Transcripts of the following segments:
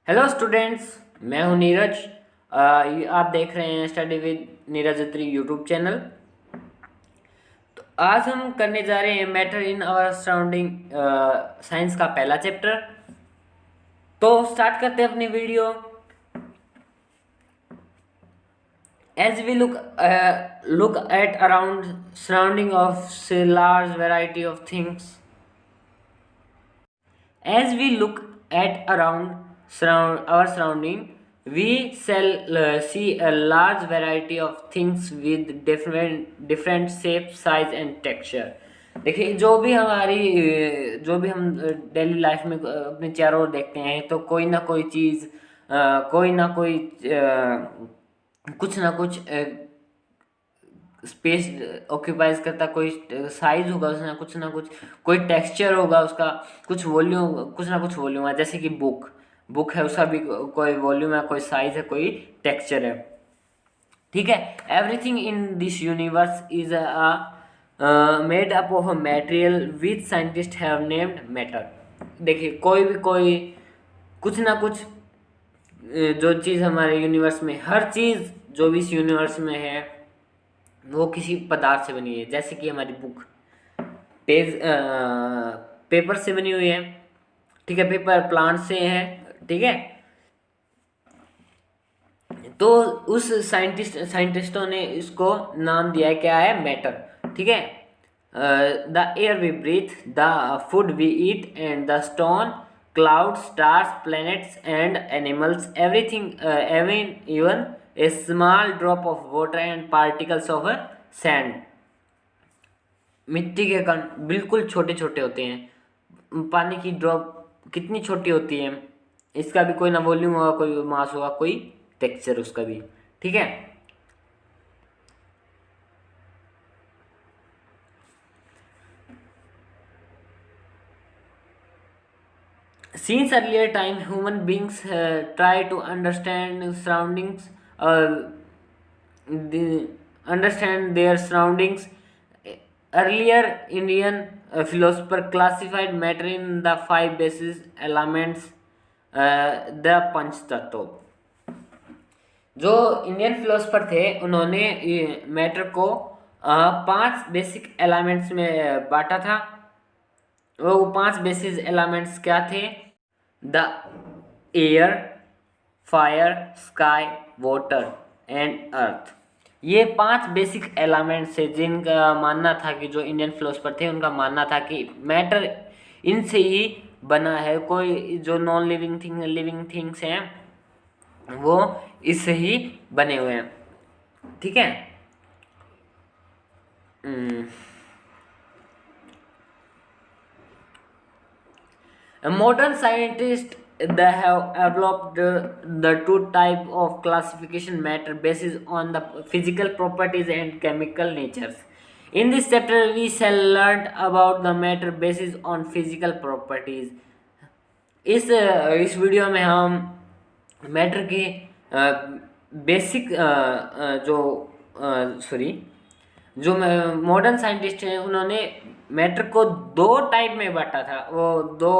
Hello students, मैं हूं नीरज। आप देख रहे हैं study with Neeraj Atri YouTube channel. तो आज हम करने जा रहे हैं matter in our surrounding, science का पहला चैप्टर। तो स्टार्ट करते हैं अपनी video. As we look at around surrounding of say large variety of things. As we look at around our surrounding, we shall see a large variety of things with different shape, size and texture. देखिए, जो भी हम daily life में अपने चारों ओर देखते हैं, तो कोई ना कोई चीज़, कोई ना कोई कुछ ना कुछ स्पेस ऑक्यूपाइज करता, कोई साइज होगा उसका, कुछ ना कुछ कोई टेक्सचर होगा उसका, कुछ ना कुछ वॉल्यूम है। जैसे कि बुक है, उसका भी कोई वॉल्यूम है, कोई साइज है, कोई टेक्सचर है। ठीक है। Everything in this universe is made up of a material which scientist have named matter. देखिए, कोई कुछ ना कुछ जो चीज़ हमारे यूनिवर्स में, हर चीज़ जो भी इस यूनिवर्स में है वो किसी पदार्थ से बनी है। जैसे कि हमारी बुक पेपर से बनी हुई है। ठीक है, पेपर प्लांट से है। ठीक है। तो उस साइंटिस्टों ने इसको नाम दिया है, क्या है? मैटर। ठीक है। The air we breathe, the food we eat and the stone, cloud, stars, planets and animals, everything, even a small drop of water and particles of sand. मिट्टी के कण बिल्कुल छोटे छोटे होते हैं। पानी की ड्रॉप कितनी छोटी होती है, इसका भी कोई ना वॉल्यूम होगा, कोई मास होगा, कोई टेक्सचर उसका भी। ठीक है। Since earlier time, human beings try to understand surroundings, understand their surroundings. Earlier Indian philosopher classified matter in the five basis elements, the पंच तत्व। जो इंडियन फिलोसफर थे, उन्होंने मैटर को 5 बेसिक एलिमेंट्स में बांटा था। वो 5 बेसिक एलिमेंट्स क्या थे? The air, fire, sky, water and earth. ये 5 बेसिक एलिमेंट्स है जिनका मानना था कि, जो इंडियन फिलोसफर थे उनका मानना था कि मैटर इनसे ही बना है। कोई जो नॉन लिविंग थिंग्स हैं वो इससे ही बने हुए हैं। ठीक है। Modern scientists, they have developed the two type of classification matter basis on the physical properties and chemical natures. In this chapter, we shall learn about the matter basis on physical properties. इस video में हम matter के basic जो modern scientist हैं, उन्होंने matter को 2 type में बांटा था। वो 2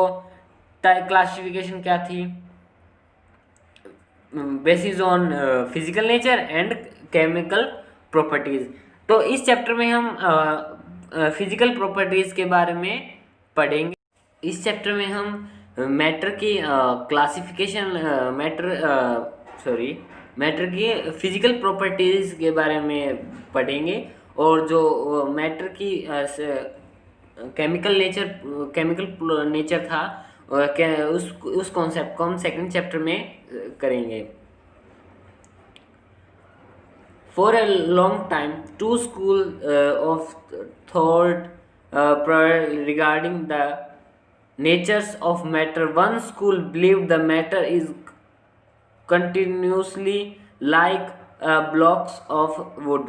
टाइप क्लासिफिकेशन क्या थी? Basis on physical nature and chemical properties. तो इस चैप्टर में हम फिजिकल प्रॉपर्टीज के बारे में पढ़ेंगे। इस चैप्टर में हम मैटर की क्लासिफिकेशन, मैटर की फिजिकल प्रॉपर्टीज के बारे में पढ़ेंगे। और जो मैटर की केमिकल नेचर था, उस कॉन्सेप्ट को हम सेकंड चैप्टर में करेंगे। For a long time, 2 school of thought regarding the natures of matter. One school believed the matter is continuously like blocks of wood.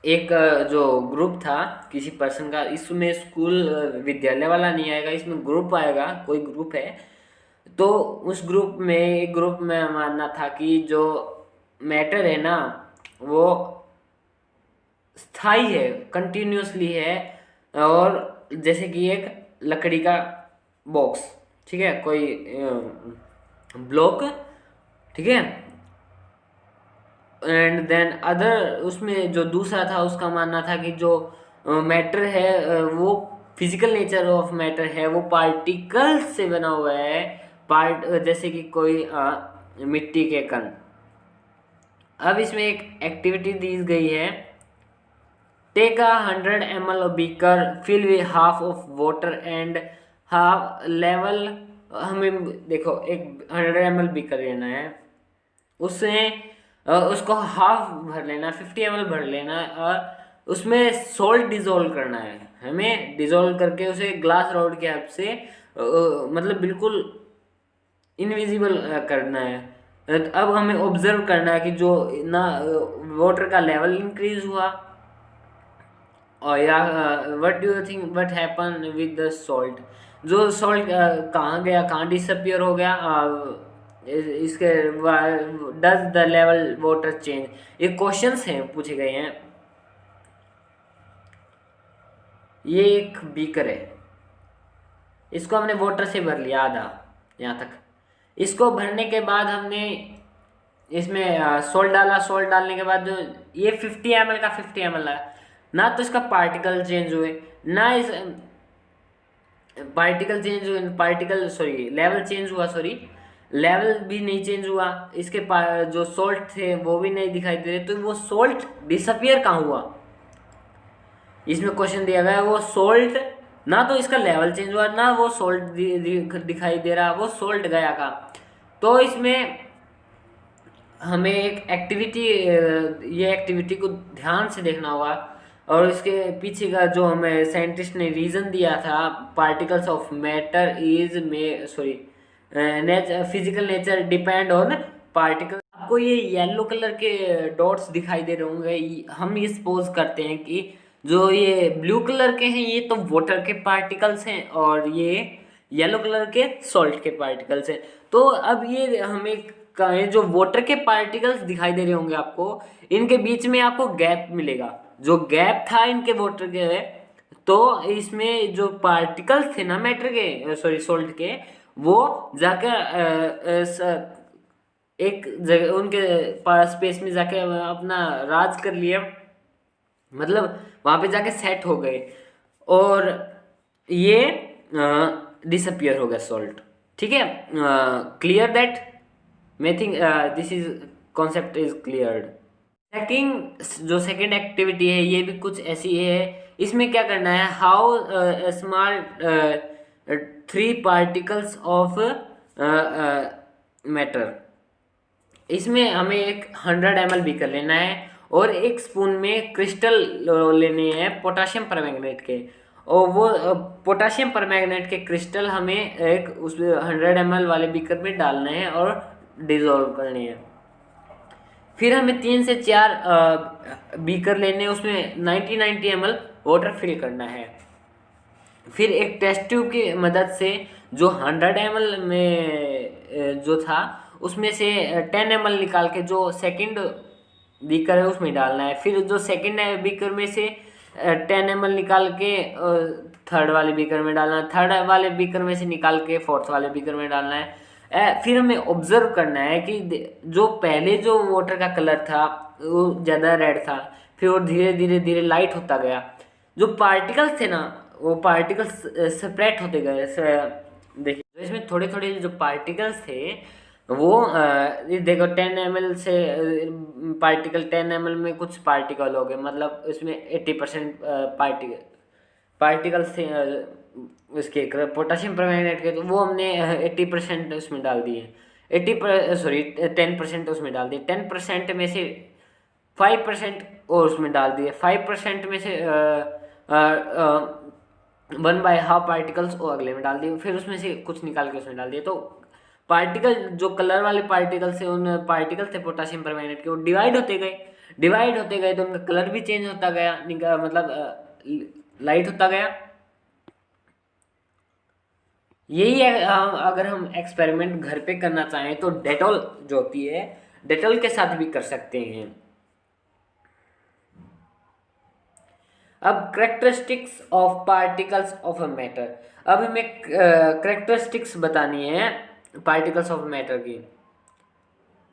एक जो ग्रुप था किसी पर्सन का, इसमें स्कूल विद्यालय वाला नहीं आएगा, इसमें ग्रुप आएगा, कोई ग्रुप है। तो उस एक ग्रुप में मानना था कि जो मैटर है ना, वो स्थायी है, कंटिन्यूसली है। और जैसे कि एक लकड़ी का बॉक्स, ठीक है, कोई ब्लॉक, ठीक है। एंड देन अदर, उसमें जो दूसरा था उसका मानना था कि जो मैटर है वो फिजिकल नेचर ऑफ मैटर है वो पार्टिकल से बना हुआ है, जैसे कि कोई मिट्टी के कण। अब इसमें एक एक्टिविटी दी गई है, take a 100 ml beaker fill with half of water and half level. हमें देखो एक 100 ml बीकर लेना है, उसमें उसको हाफ भर लेना, 50 ml भर लेना और उसमें सोल्ट डिजोल्व करना है। हमें डिजोल्व करके उसे ग्लास रॉड के हेल्प से मतलब बिल्कुल इनविजिबल करना है। अब हमें ऑब्जर्व करना है कि जो ना वाटर का लेवल इंक्रीज हुआ, और या what do you think what happen with the salt, जो सॉल्ट कहाँ गया, कहाँ डिसअपियर हो गया, इसके does the level water change. ये क्वेश्चंस हैं पूछे गए हैं। ये एक बीकर है, इसको हमने वाटर से भर लिया आधा यहाँ तक। इसको भरने के बाद हमने इसमें सॉल्ट डाला, सॉल्ट डालने के बाद जो ये 50 ml का 50 ml है, ना तो इसका पार्टिकल चेंज हुए, ना इस पार्टिकल चेंज हुए, पार्टिकल सॉरी लेवल चेंज हुआ, सॉरी लेवल भी नहीं चेंज हुआ, इसके जो सॉल्ट थे वो भी नहीं दिखाई दे रहे, तो वो सॉल्ट डिसअपियर कहाँ हुआ। इसमें क्वेश्चन दिया गया है वो सॉल्ट, ना तो इसका लेवल चेंज हुआ ना वो सॉल्ट दिखाई दे रहा, वो सॉल्ट गया कहाँ। तो इसमें हमें एक एक्टिविटी, ये एक्टिविटी को ध्यान से देखना होगा, और इसके पीछे का जो हमें साइंटिस्ट ने रीज़न दिया था, पार्टिकल्स ऑफ मैटर इज में sorry physical nature depend on particle. आपको ये येलो कलर के डॉट्स दिखाई दे रहे होंगे, हम ये सपोज करते हैं कि जो ये ब्लू कलर के हैं ये तो वाटर के पार्टिकल्स हैं, और ये येलो कलर के सॉल्ट के पार्टिकल्स हैं। तो अब ये हमें ये जो वाटर के पार्टिकल्स दिखाई दे रहे होंगे आपको, इनके बीच में आपको गैप मिलेगा, जो गैप था इनके वाटर के, तो इसमें जो पार्टिकल्स थे ना मैटर के सॉरी सॉल्ट के, वो जाकर एक जगह उनके पास स्पेस में जाके अपना राज कर लिया, मतलब वहाँ पे जाके सेट हो गए, और ये डिसअपियर हो गया सॉल्ट। ठीक है, क्लियर दैट, मैं think this is concept is cleared. Second, जो सेकंड एक्टिविटी है ये भी कुछ ऐसी है, इसमें क्या करना है, how small 3 particles of matter. इसमें हमें एक 100 ml बीकर लेना है और एक स्पून में क्रिस्टल लेने हैं पोटाशियम परमैंगनेट के, और वो पोटाशियम परमैंगनेट के क्रिस्टल हमें एक उस 100 ml वाले बीकर में डालना है और डिजोल्व करने हैं। फिर हमें 3 से 4 बीकर लेने हैं, उसमें 90 ml वाटर फिल करना है। फिर एक टेस्ट ट्यूब की मदद से जो 100 ml में जो था उसमें से 10 ml निकाल के जो सेकंड बीकर है उसमें डालना है। फिर जो सेकंड बीकर में से 10 ml निकाल के थर्ड वाले बीकर में डालना है, थर्ड वाले बीकर में से निकाल के फोर्थ वाले बीकर में डालना है। फिर हमें ऑब्जर्व करना है कि जो पहले जो वाटर का कलर था वो ज़्यादा रेड था, फिर वो धीरे धीरे धीरे लाइट होता गया, जो पार्टिकल्स थे ना वो पार्टिकल्स सेपरेट होते गए। देखिए इसमें थोड़े थोड़े जो पार्टिकल्स थे वो ये देखो 10 ml से पार्टिकल 10 ml में कुछ पार्टिकल हो गए, मतलब इसमें 80% पार्टिकल्स थे इसके पोटाशियम परमैंगनेट के, तो वो हमने 80% उसमें डाल दिए, 10% उसमें डाल दिए, 10% में से 5% और उसमें डाल दिए, 5% में से 1/2 पार्टिकल्स और अगले में डाल दिए, फिर उसमें से कुछ निकाल के उसमें डाल दिए। तो पार्टिकल जो कलर वाले पार्टिकल थे उन पार्टिकल थे पोटाशियम परमैंगनेट के, वो डिवाइड होते गए तो उनका कलर भी चेंज होता गया, मतलब लाइट होता गया। यही है, अगर हम एक्सपेरिमेंट घर पे करना चाहें तो डेटॉल जो होती है डेटॉल के साथ भी कर सकते हैं। अब characteristics of particles of a matter, अब हमें करेक्टरिस्टिक्स बतानी है पार्टिकल्स ऑफ मैटर की।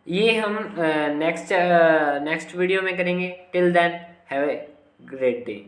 ये हम नेक्स्ट वीडियो में करेंगे। Till then have a great day.